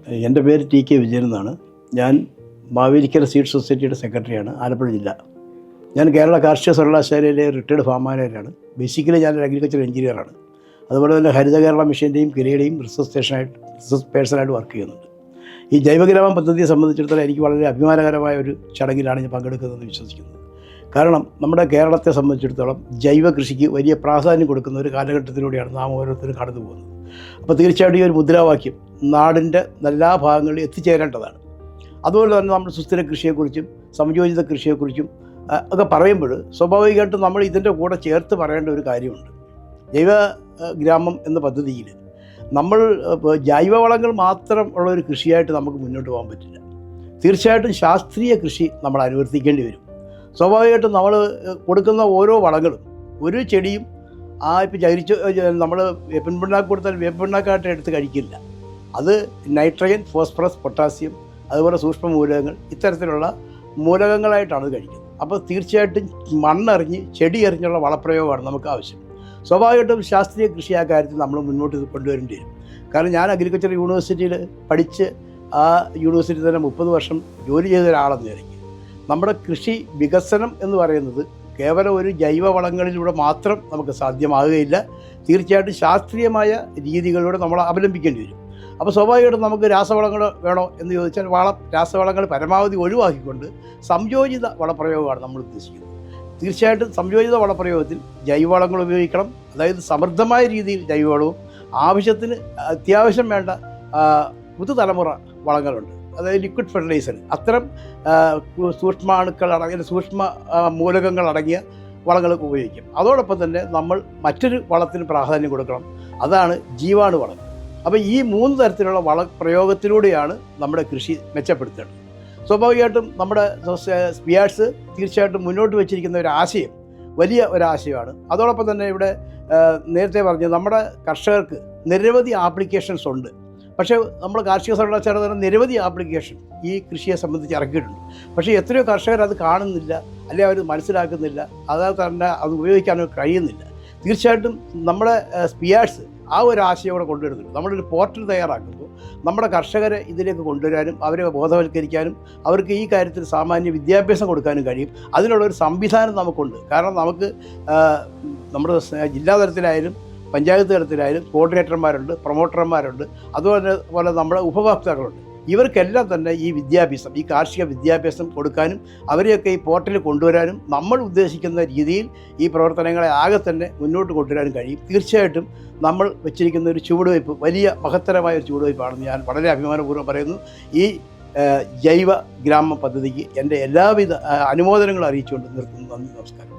എൻ്റെ പേര് T K Vijayan എന്നാണ്. ഞാൻ മാവേലിക്കര സീഡ് സൊസൈറ്റിയുടെ സെക്രട്ടറിയാണ്, ആലപ്പുഴ ജില്ല. ഞാൻ കേരള കാർഷിക സർവകലാശാലയിലെ റിട്ടയർഡ് ഫാം മാനേജറാണ്. ബേസിക്കലി ഞാനൊരു അഗ്രികൾച്ചർ എഞ്ചിനീയറാണ്. അതുപോലെ തന്നെ ഹരിത കേരള മിഷൻ്റെയും കിരയുടെയും റിസർച്ച് പേഴ്സണായിട്ട് വർക്ക് ചെയ്യുന്നുണ്ട്. ഈ ജൈവഗ്രാമം പദ്ധതിയെ സംബന്ധിച്ചിടത്തോളം എനിക്ക് വളരെ അഭിമാനകരമായ ഒരു ചടങ്ങിലാണ് ഞാൻ പങ്കെടുക്കുന്നതെന്ന് വിശ്വസിക്കുന്നത്. കാരണം നമ്മുടെ കേരളത്തെ സംബന്ധിച്ചിടത്തോളം ജൈവ കൃഷിക്ക് വലിയ പ്രാധാന്യം കൊടുക്കുന്ന ഒരു കാലഘട്ടത്തിലൂടെയാണ് നാം ഓരോരുത്തരും കടന്നു പോകുന്നത്. അപ്പോൾ തീർച്ചയായിട്ടും ഈ ഒരു മുദ്രാവാക്യം നാടിൻ്റെ എല്ലാ ഭാഗങ്ങളിലും എത്തിച്ചേരേണ്ടതാണ്. അതുപോലെ തന്നെ നമ്മൾ സുസ്ഥിര കൃഷിയെക്കുറിച്ചും സംയോജിത കൃഷിയെക്കുറിച്ചും ഒക്കെ പറയുമ്പോൾ സ്വാഭാവികമായിട്ടും നമ്മൾ ഇതിൻ്റെ കൂടെ ചേർത്ത് പറയേണ്ട ഒരു കാര്യമുണ്ട്. ജൈവ ഗ്രാമം എന്ന പദ്ധതിയിൽ നമ്മൾ ജൈവവളങ്ങൾ മാത്രം ഉള്ള ഒരു കൃഷിയായിട്ട് നമുക്ക് മുന്നോട്ട് പോകാൻ പറ്റില്ല. തീർച്ചയായിട്ടും ശാസ്ത്രീയ കൃഷി നമ്മൾ അനുവർത്തിക്കേണ്ടി വരും. സ്വാഭാവികമായിട്ടും നമ്മൾ കൊടുക്കുന്ന ഓരോ വളങ്ങളും ഒരു ചെടിയും ഇപ്പോൾ നമ്മൾ വേപ്പിൻപിണ്ണാക്ക് കൊടുത്താൽ വേപ്പിൻപിണ്ണാക്കായിട്ട് എടുത്ത് കഴിക്കില്ല. അത് നൈട്രജൻ, ഫോസ്ഫറസ്, പൊട്ടാസ്യം, അതുപോലെ സൂക്ഷ്മ മൂലകങ്ങൾ, ഇത്തരത്തിലുള്ള മൂലകങ്ങളായിട്ടാണ് അത് കഴിക്കുന്നത്. അപ്പോൾ തീർച്ചയായിട്ടും മണ്ണറിഞ്ഞ് ചെടി എറിഞ്ഞുള്ള വളപ്രയോഗമാണ് നമുക്ക് ആവശ്യം. സ്വാഭാവികമായിട്ടും ശാസ്ത്രീയ കൃഷി ആ കാര്യത്തിൽ നമ്മൾ മുന്നോട്ട് കൊണ്ടുവരേണ്ടി വരും. കാരണം ഞാൻ അഗ്രികൾച്ചർ യൂണിവേഴ്സിറ്റിയിൽ പഠിച്ച് ആ യൂണിവേഴ്സിറ്റി തന്നെ 30 വർഷം ജോലി ചെയ്ത ഒരാളെന്ന നിലയ്ക്ക് നമ്മുടെ കൃഷി വികസനം എന്ന് പറയുന്നത് കേവലം ഒരു ജൈവവളങ്ങളിലൂടെ മാത്രം നമുക്ക് സാധ്യമാകുകയില്ല. തീർച്ചയായിട്ടും ശാസ്ത്രീയമായ രീതികളിലൂടെ നമ്മൾ അവലംബിക്കേണ്ടി വരും. അപ്പോൾ സ്വാഭാവികമായിട്ടും നമുക്ക് രാസവളങ്ങൾ വേണോ എന്ന് ചോദിച്ചാൽ രാസവളങ്ങൾ പരമാവധി ഒഴിവാക്കിക്കൊണ്ട് സംയോജിത വളപ്രയോഗമാണ് നമ്മൾ ഉദ്ദേശിക്കുന്നത്. തീർച്ചയായിട്ടും സംയോജിത വളപ്രയോഗത്തിൽ ജൈവവളങ്ങൾ ഉപയോഗിക്കണം. അതായത് സമൃദ്ധമായ രീതിയിൽ ജൈവവളവും ആവശ്യത്തിന് അത്യാവശ്യം വേണ്ട പുതുതലമുറ വളങ്ങളുണ്ട്, അതായത് ലിക്വിഡ് ഫെർട്ടിലൈസർ, അത്തരം സൂക്ഷ്മാണുക്കൾ അടങ്ങിയ സൂക്ഷ്മ മൂലകങ്ങൾ അടങ്ങിയ വളങ്ങൾ ഉപയോഗിക്കും. അതോടൊപ്പം തന്നെ നമ്മൾ മറ്റൊരു വളത്തിന് പ്രാധാന്യം കൊടുക്കണം, അതാണ് ജീവാണു വളം. അപ്പോൾ ഈ 3 തരത്തിലുള്ള വളപ്രയോഗത്തിലൂടെയാണ് നമ്മുടെ കൃഷി മെച്ചപ്പെടുത്തേണ്ടത്. സ്വാഭാവികമായിട്ടും നമ്മുടെ സ്പിയാർട്സ് തീർച്ചയായിട്ടും മുന്നോട്ട് വെച്ചിരിക്കുന്ന ഒരു ആശയം വലിയ ഒരാശയമാണ്. അതോടൊപ്പം തന്നെ ഇവിടെ നേരത്തെ പറഞ്ഞു നമ്മുടെ കർഷകർക്ക് നിരവധി ആപ്ലിക്കേഷൻസ് ഉണ്ട്. പക്ഷേ നമ്മൾ കാർഷിക സർവകലാശാല തന്നെ നിരവധി ആപ്ലിക്കേഷൻ ഈ കൃഷിയെ സംബന്ധിച്ച് ഇറക്കിയിട്ടുണ്ട്. പക്ഷേ എത്രയോ കർഷകർ അത് കാണുന്നില്ല, അല്ലെങ്കിൽ അവർ മനസ്സിലാക്കുന്നില്ല, അതായത് തന്നെ അത് ഉപയോഗിക്കാനോ കഴിയുന്നില്ല. തീർച്ചയായിട്ടും നമ്മുടെ സ്പിയാർട്സ് ആ ഒരു ആശയം കൂടെ കൊണ്ടുവരുന്നുണ്ട്. നമ്മളൊരു പോർട്ടൽ തയ്യാറാക്കുമ്പോൾ നമ്മുടെ കർഷകരെ ഇതിലേക്ക് കൊണ്ടുവരാനും അവരെ ബോധവൽക്കരിക്കാനും അവർക്ക് ഈ കാര്യത്തിൽ സാമാന്യ വിദ്യാഭ്യാസം കൊടുക്കാനും കഴിയും. അതിനുള്ളൊരു സംവിധാനം നമുക്കുണ്ട്. കാരണം നമുക്ക് നമ്മുടെ ജില്ലാ തലത്തിലായാലും പഞ്ചായത്ത് തലത്തിലായാലും കോർഡിനേറ്റർമാരുണ്ട്, പ്രൊമോട്ടർമാരുണ്ട്, അതുപോലെ നമ്മുടെ ഉപഭോക്താക്കളുണ്ട്. ഇവർക്കെല്ലാം തന്നെ ഈ വിദ്യാഭ്യാസം, ഈ കാർഷിക വിദ്യാഭ്യാസം കൊടുക്കാനും അവരെയൊക്കെ ഈ പോർട്ടലിൽ കൊണ്ടുവരാനും നമ്മൾ ഉദ്ദേശിക്കുന്ന രീതിയിൽ ഈ പ്രവർത്തനങ്ങളെ ആകെ തന്നെ മുന്നോട്ട് കൊണ്ടുവരാനും കഴിയും. തീർച്ചയായിട്ടും നമ്മൾ വെച്ചിരിക്കുന്ന ഒരു ചുവടുവയ്പ് വലിയ മഹത്തരമായ ഒരു ചുവടുവയ്പ്പാണെന്ന് ഞാൻ വളരെ അഭിമാനപൂർവ്വം പറയുന്നു. ഈ ജൈവ ഗ്രാമ പദ്ധതിക്ക് എൻ്റെ എല്ലാവിധ അനുമോദനങ്ങളും അറിയിച്ചുകൊണ്ട് നിർത്തുന്നു. നന്ദി, നമസ്കാരം.